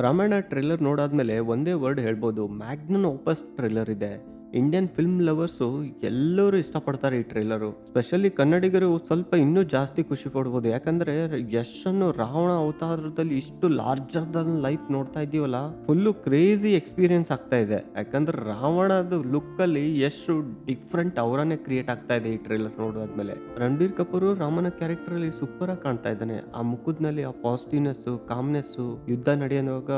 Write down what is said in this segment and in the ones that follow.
Ramayana trailer ನೋಡಾದ್ಮೇಲೆ ಒಂದೇ word ಹೇಳ್ಬೋದು, magnum ಓಪಸ್ trailer ಇದೆ. ಇಂಡಿಯನ್ ಫಿಲ್ಮ್ ಲವರ್ಸು ಎಲ್ಲರೂ ಇಷ್ಟಪಡ್ತಾರೆ ಈ ಟ್ರೇಲರು. ಸ್ಪೆಷಲಿ ಕನ್ನಡಿಗರು ಸ್ವಲ್ಪ ಇನ್ನೂ ಜಾಸ್ತಿ ಖುಷಿ ಪಡ್ಬೋದು. ಯಾಕಂದ್ರೆ ಯಶನ್ನು ರಾವಣ ಅವತಾರದಲ್ಲಿ ಇಷ್ಟು ಲಾರ್ಜರ್ ದನ್ ಲೈಫ್ ನೋಡ್ತಾ ಇದ್ದೀವಲ್ಲ, ಫುಲ್ಲು ಕ್ರೇಜಿ ಎಕ್ಸ್ಪೀರಿಯನ್ಸ್ ಆಗ್ತಾ ಇದೆ. ಯಾಕಂದ್ರೆ ರಾವಣದ ಲುಕ್ಕಲ್ಲಿ ಯಶ್ ಡಿಫ್ರೆಂಟ್ ಅವರನ್ನೇ ಕ್ರಿಯೇಟ್ ಆಗ್ತಾ ಇದೆ ಈ ಟ್ರೇಲರ್ ನೋಡಾದ್ಮೇಲೆ. ರಣಬೀರ್ ಕಪೂರ್ ರಾಮನ ಕ್ಯಾರೆಕ್ಟರ್ ಅಲ್ಲಿ ಸೂಪರ್ ಆಗಿ ಕಾಣ್ತಾ ಇದ್ದಾನೆ. ಆ ಮುಖದ್ನಲ್ಲಿ ಆ ಪಾಸಿಟಿವ್ನೆಸ್, ಕಾಮ್ನೆಸ್, ಯುದ್ಧ ನಡೆಯುವಾಗ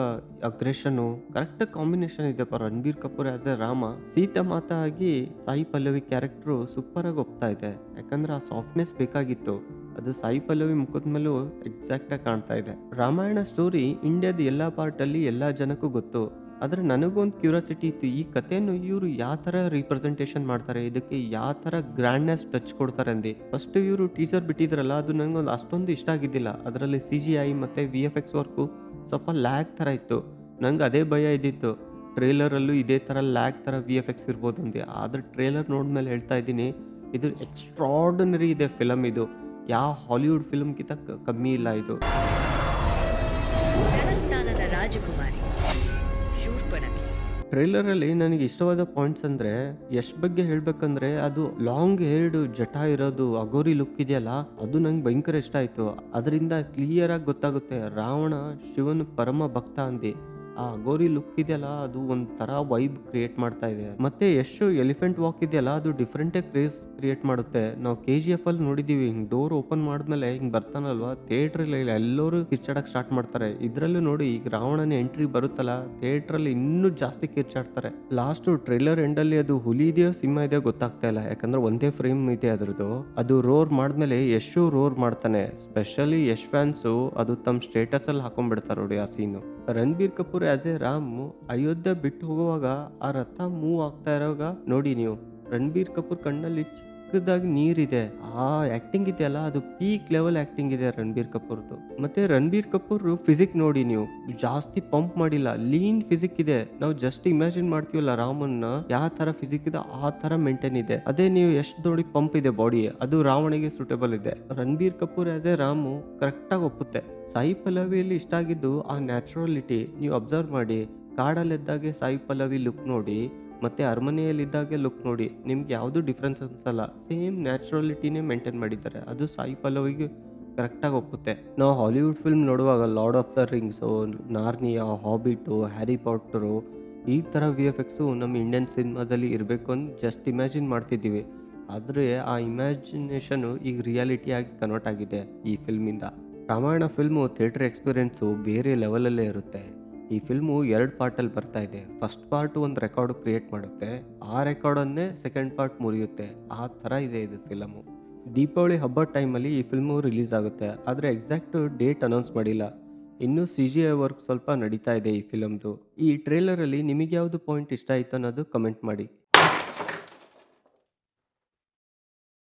ಅಗ್ರೆಷನ್ ಕರೆಕ್ಟ್ ಕಾಂಬಿನೇಷನ್ ಇದೆ. ರಣಬೀರ್ ಕಪೂರ್ ಆಸ್ ಎ ರಾಮ, ಸೀತಾ ಮಾತಾ ಆಗಿ ಸಾಯಿ ಪಲ್ಲವಿ ಕ್ಯಾರೆಕ್ಟರ್ ಸೂಪರ್ ಆಗಿ ಒಪ್ತಾ ಇದೆ. ಯಾಕಂದ್ರೆ ಆ ಸಾಫ್ಟ್ನೆಸ್ ಬೇಕಾಗಿತ್ತು. ಅದು ಸಾಯಿ ಪಲ್ಲವಿ ಮುಖದ ಮೇಲೂ ಎಕ್ಸಾಕ್ಟ್ ಆಗಿ ಕಾಣ್ತಾ ಇದೆ. ರಾಮಾಯಣ ಸ್ಟೋರಿ ಇಂಡಿಯಾದ ಎಲ್ಲಾ ಪಾರ್ಟ್ ಅಲ್ಲಿ ಎಲ್ಲಾ ಜನಕ್ಕೂ ಗೊತ್ತು. ಆದ್ರೆ ನನಗೊಂದು ಕ್ಯೂರಿಯಾಸಿಟಿ ಇತ್ತು, ಈ ಕಥೆಯನ್ನು ಇವರು ಯಾವ ತರ ರಿಪ್ರೆಸೆಂಟೇಷನ್ ಮಾಡ್ತಾರೆ, ಇದಕ್ಕೆ ಯಾವ ತರ ಗ್ರ್ಯಾಂಡ್ನೆಸ್ ಟಚ್ ಕೊಡ್ತಾರೆ ಅಂದು ಫಸ್ಟ್ ಇವರು ಟೀಸರ್ ಬಿಟ್ಟಿದ್ರಲ್ಲ, ಅದು ನನಗೊಂದು ಅಷ್ಟೊಂದು ಇಷ್ಟ ಆಗಿದ್ದಿಲ್ಲ. ಅದರಲ್ಲಿ CGI ಮತ್ತೆ VFX ವರ್ಕು ಸ್ವಲ್ಪ ಲ್ಯಾಗ್ ತರ ಇತ್ತು. ನಂಗೆ ಅದೇ ಭಯ ಇದ್ದಿತ್ತು, ಟ್ರೇಲರಲ್ಲೂ ಇದೇ ತರ ಲ್ಯಾಗ್ ತರ VFX ಇರ್ಬೋದು ಅಂದೆ. ಆದ್ರೆ ಟ್ರೇಲರ್ ನೋಡಿದ್ಮೇಲೆ ಹೇಳ್ತಾ ಇದ್ದೀನಿ, ಇದು ಎಕ್ಸ್ಟ್ರಾರ್ಡಿನರಿ ಇದೆ ಫಿಲಮ್. ಇದು ಯಾವ ಹಾಲಿವುಡ್ ಫಿಲ್ಮ್ಗಿಂತ ಕಮ್ಮಿ ಇಲ್ಲ ಇದು. ಜನಸ್ಥಾನದ ರಾಜಕುಮಾರಿ ಶೂರ್ಪಣಖಿ. ಟ್ರೇಲರಲ್ಲಿ ನನಗೆ ಇಷ್ಟವಾದ ಪಾಯಿಂಟ್ಸ್ ಅಂದರೆ, ಯಶ್ ಬಗ್ಗೆ ಹೇಳಬೇಕಂದ್ರೆ ಅದು ಲಾಂಗ್ ಹೇರ್ಡ್ ಜಟ ಇರೋದು ಅಗೋರಿ ಲುಕ್ ಇದೆಯಲ್ಲ, ಅದು ನಂಗೆ ಭಯಂಕರ ಇಷ್ಟ ಆಯಿತು. ಅದರಿಂದ ಕ್ಲಿಯರ್ ಆಗಿ ಗೊತ್ತಾಗುತ್ತೆ ರಾವಣ ಶಿವನ ಪರಮ ಭಕ್ತ ಅಂದು. ಆ ಅಗೋರಿ ಲುಕ್ ಇದೆಯಲ್ಲ, ಅದು ಒಂಥರ ವೈಬ್ ಕ್ರಿಯೇಟ್ ಮಾಡ್ತಾ ಇದೆ. ಮತ್ತೆ ಎಷ್ಟು ಎಲಿಫೆಂಟ್ ವಾಕ್ ಇದೆಯಲ್ಲ, ಅದು ಡಿಫ್ರೆಂಟೇ ಕ್ರೇಜ್ ಕ್ರಿಯೇಟ್ ಮಾಡುತ್ತೆ. ನಾವು KGF ಅಲ್ಲಿ ನೋಡಿದೀವಿ, ಹಿಂಗ್ ಡೋರ್ ಓಪನ್ ಮಾಡಿದ್ಮೇಲೆ ಹಿಂಗ್ ಬರ್ತಾನಲ್ವಾ, ಥಿಯೇಟ್ರಲ್ಲಿ ಎಲ್ಲರೂ ಕಿರ್ಚಾಡಕ್ ಸ್ಟಾರ್ಟ್ ಮಾಡ್ತಾರೆ. ಇದ್ರಲ್ಲೂ ನೋಡಿ, ಈಗ ರಾವಣನ ಎಂಟ್ರಿ ಬರುತ್ತಲ್ಲ, ಥಿಯೇಟ್ರಲ್ಲಿ ಇನ್ನೂ ಜಾಸ್ತಿ ಕಿರ್ಚಾಡ್ತಾರೆ. ಲಾಸ್ಟ್ ಟ್ರೇಲರ್ ಎಂಡ್ ಅಲ್ಲಿ ಅದು ಹುಲಿ ಇದೆಯೋ ಸಿಂಹ ಇದೆಯೋ ಗೊತ್ತಾಗ್ತಾ ಇಲ್ಲ. ಯಾಕಂದ್ರೆ ಒಂದೇ ಫ್ರೇಮ್ ಇದೆ ಅದ್ರದ್ದು. ಅದು ರೋರ್ ಮಾಡಿದ್ಮೇಲೆ ಯಶು ರೋರ್ ಮಾಡ್ತಾನೆ. ಸ್ಪೆಷಲಿ ಯಶ್ ಫ್ಯಾನ್ಸು ಅದು ತಮ್ಮ ಸ್ಟೇಟಸ್ ಅಲ್ಲಿ ಹಾಕೊಂಡ್ಬಿಡ್ತಾರೆ ನೋಡಿ ಆ ಸೀನು. ರಣಬೀರ್ ಕಪೂರ್ ಆಸ್ ಎ ರಾಮ್ ಅಯೋಧ್ಯೆ ಬಿಟ್ಟು ಹೋಗುವಾಗ ಆ ರಥ ಮೂವ್ ಆಗ್ತಾ ಇರೋವಾಗ ನೋಡಿ ನೀವು, ರಣಬೀರ್ ಕಪೂರ್ ಕಣ್ಣಲ್ಲಿ ಚಿಕ್ಕದಾಗಿ ನೀರಿದೆ. ಆ ಆಕ್ಟಿಂಗ್ ಇದೆಯಲ್ಲ, ಅದು ಪೀಕ್ ಲೆವೆಲ್ ಆಕ್ಟಿಂಗ್ ಇದೆ ರಣಬೀರ್ ಕಪೂರ್ದು. ಮತ್ತೆ ರಣಬೀರ್ ಕಪೂರ್ ಫಿಸಿಕ್ ನೋಡಿ ನೀವು, ಜಾಸ್ತಿ ಪಂಪ್ ಮಾಡಿಲ್ಲ, ಲೀನ್ ಫಿಸಿಕ್ ಇದೆ. ನಾವು ಜಸ್ಟ್ ಇಮ್ಯಾಜಿನ್ ಮಾಡ್ತೀವಲ್ಲ ರಾಮನ್ನ ಯಾವ ತರ ಫಿಸಿಕ್ ಇದೆ ಆ ತರ ಮೇಂಟೈನ್ ಇದೆ. ಅದೇ ನೀವು ಎಷ್ಟು ನೋಡಿ ಪಂಪ್ ಇದೆ ಬಾಡಿ, ಅದು ರಾವಣಿಗೆ ಸೂಟೇಬಲ್ ಇದೆ. Ranbir Kapoor as A Ramu correct ಆಗಿ ಒಪ್ಪುತ್ತೆ. ಸಾಯಿ ಪಲ್ಲವಿಯಲ್ಲಿ ಇಷ್ಟ ಆಗಿದ್ದು ಆ ನ್ಯಾಚುರಲಿಟಿ. ನೀವು ಅಬ್ಸರ್ವ್ ಮಾಡಿ, ಕಾಡಲ್ಲಿದ್ದಾಗೆ ಸಾಯಿ ಪಲ್ಲವಿ ಲುಕ್ ನೋಡಿ, ಮತ್ತೆ ಅರಮನೆಯಲ್ಲಿದ್ದಾಗೆ ಲುಕ್ ನೋಡಿ, ನಿಮ್ಗೆ ಯಾವುದು ಡಿಫ್ರೆನ್ಸ್ ಅನ್ಸಲ್ಲ. ಸೇಮ್ ನ್ಯಾಚುರಲಿಟಿನೇ ಮೇಂಟೈನ್ ಮಾಡಿದ್ದಾರೆ. ಅದು ಸಾಯಿ ಪಲ್ಲವಿಗೆ ಕರೆಕ್ಟಾಗಿ ಒಪ್ಪುತ್ತೆ. ನಾವು ಹಾಲಿವುಡ್ ಫಿಲ್ಮ್ ನೋಡುವಾಗ Lord of the Rings, Narnia, Hobbit, Harry Potter, ಈ ಥರ VFX ನಮ್ಮ ಇಂಡಿಯನ್ ಸಿನಿಮಾದಲ್ಲಿ ಇರಬೇಕು ಅಂತ ಜಸ್ಟ್ ಇಮ್ಯಾಜಿನ್ ಮಾಡ್ತಿದ್ದೀವಿ. ಆದರೆ ಆ ಇಮ್ಯಾಜಿನೇಷನು ಈಗ ರಿಯಾಲಿಟಿಯಾಗಿ ಕನ್ವರ್ಟ್ ಆಗಿದೆ ಈ ಫಿಲ್ಮಿಂದ. ರಾಮಾಯಣ ಫಿಲ್ಮು ಥಿಯೇಟರ್ ಎಕ್ಸ್ಪೀರಿಯೆನ್ಸು ಬೇರೆ ಲೆವೆಲಲ್ಲೇ ಇರುತ್ತೆ. ಈ ಫಿಲ್ಮು 2 ಪಾರ್ಟಲ್ಲಿ ಬರ್ತಾ ಇದೆ. ಫಸ್ಟ್ ಪಾರ್ಟ್ ಒಂದು ರೆಕಾರ್ಡ್ ಕ್ರಿಯೇಟ್ ಮಾಡುತ್ತೆ, ಆ ರೆಕಾರ್ಡನ್ನೇ ಸೆಕೆಂಡ್ ಪಾರ್ಟ್ ಮುರಿಯುತ್ತೆ. ಆ ಥರ ಇದೆ ಇದು ಫಿಲಮು. ದೀಪಾವಳಿ ಹಬ್ಬದ ಟೈಮಲ್ಲಿ ಈ ಫಿಲ್ಮು ರಿಲೀಸ್ ಆಗುತ್ತೆ. ಆದರೆ ಎಕ್ಸಾಕ್ಟ್ ಡೇಟ್ ಅನೌನ್ಸ್ ಮಾಡಿಲ್ಲ. ಇನ್ನೂ CGI ವರ್ಕ್ ಸ್ವಲ್ಪ ನಡೀತಾ ಇದೆ ಈ ಫಿಲಮ್ದು. ಈ ಟ್ರೇಲರಲ್ಲಿ ನಿಮಗೆ ಯಾವುದು ಪಾಯಿಂಟ್ ಇಷ್ಟ ಆಯಿತು ಅನ್ನೋದು ಕಮೆಂಟ್ ಮಾಡಿ.